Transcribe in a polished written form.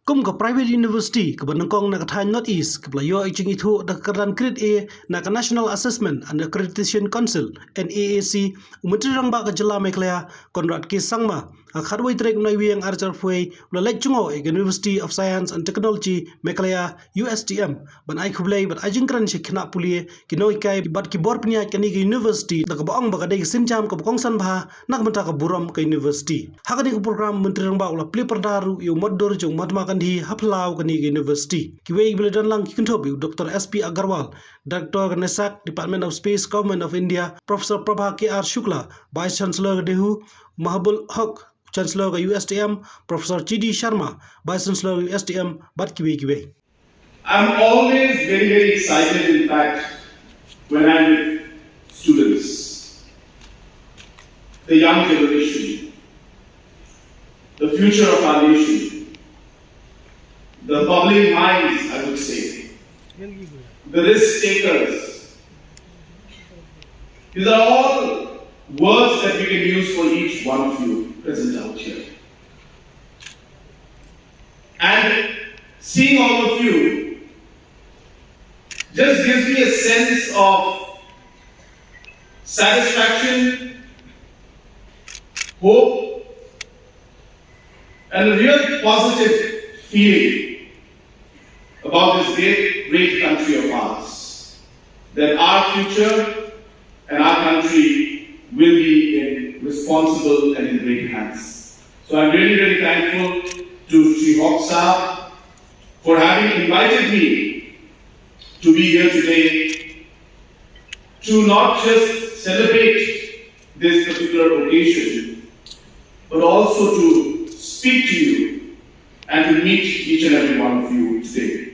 Kum ka private university ka banangkong na kathay North East ka playo ay chingitu da kyrdan grade A na ka National Assessment and Accreditation Council NAAC umatirang ba ka jala meklaya Conrad ki sangma akharway trek na wiyang archer fue ula lectungo e University of Science and Technology meklaya USTM ban ay khublei ban ay jingkran shi khna pulie kinoi kai bat ki bor pnya kani ka university da ka baang ba ka dai sinjam ka bokong san bha nak menta ka buram ka university hakani ka program mentirang ba ula pli perdaru yu moddor jong matma di haplau kani university kiwe biledan lang kintop Dr. SP Agarwal Director NAAC Department of Space Government of India Professor Prabha KR Shukla Vice Chancellor Dehu Mahabul Haq Chancellor USTM Professor GD Sharma Vice Chancellor USTM bat kiwe I'm always very excited, in fact, when I'm with students, the young generation, the future of our nation, the bubbling minds, I would say, the risk takers. These are all words that we can use for each one of you present out here. And seeing all of you just gives me a sense of satisfaction, hope, and a real positive feeling about this great country of ours, that our future and our country will be in responsible and in great hands. So I'm really thankful to Shri Hoxha for having invited me to be here today to not just celebrate this particular occasion, but also to speak to you and to meet each and every one of you today.